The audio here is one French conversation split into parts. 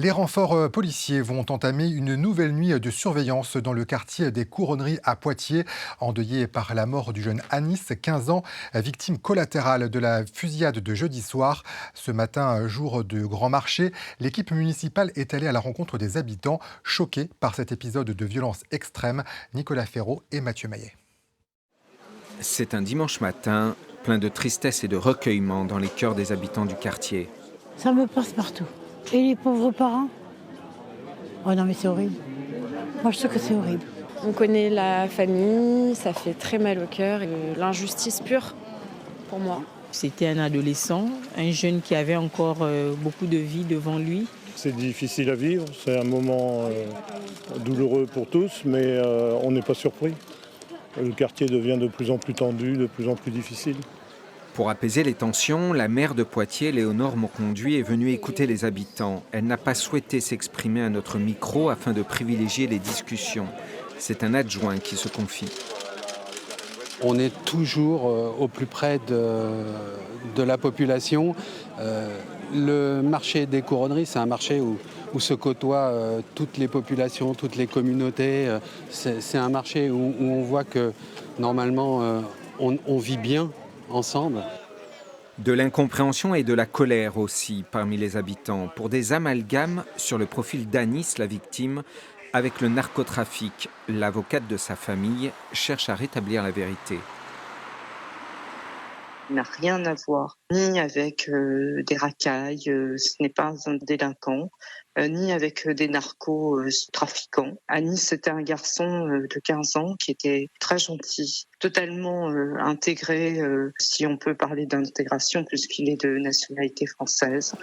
Les renforts policiers vont entamer une nouvelle nuit de surveillance dans le quartier des Couronneries à Poitiers, endeuillé par la mort du jeune Anis, 15 ans, victime collatérale de la fusillade de jeudi soir. Ce matin, jour de grand marché, l'équipe municipale est allée à la rencontre des habitants choqués par cet épisode de violence extrême. Nicolas Ferraud et Mathieu Maillet. C'est un dimanche matin, plein de tristesse et de recueillement dans les cœurs des habitants du quartier. Ça me passe partout. Et les pauvres parents? Oh non mais c'est horrible. Moi je trouve que c'est horrible. On connaît la famille, ça fait très mal au cœur et l'injustice pure pour moi. C'était un adolescent, un jeune qui avait encore beaucoup de vie devant lui. C'est difficile à vivre, c'est un moment douloureux pour tous, mais on n'est pas surpris. Le quartier devient de plus en plus tendu, de plus en plus difficile. Pour apaiser les tensions, la maire de Poitiers, Léonore Monconduit, est venue écouter les habitants. Elle n'a pas souhaité s'exprimer à notre micro afin de privilégier les discussions. C'est un adjoint qui se confie. On est toujours au plus près de la population. Le marché des Couronneries, c'est un marché où se côtoient toutes les populations, toutes les communautés. C'est un marché où on voit que normalement on vit bien ensemble. De l'incompréhension et de la colère aussi parmi les habitants pour des amalgames sur le profil d'Anis, la victime, avec le narcotrafic. L'avocate de sa famille cherche à rétablir la vérité. Il n'a rien à voir, ni avec des racailles, ce n'est pas un délinquant, ni avec des narcotrafiquants. Anis, c'était un garçon de 15 ans qui était très gentil, totalement intégré, si on peut parler d'intégration, puisqu'il est de nationalité française.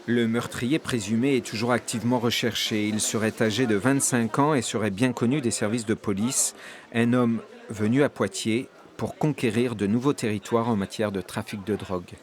Le meurtrier présumé est toujours activement recherché. Il serait âgé de 25 ans et serait bien connu des services de police. Un homme venu à Poitiers pour conquérir de nouveaux territoires en matière de trafic de drogue.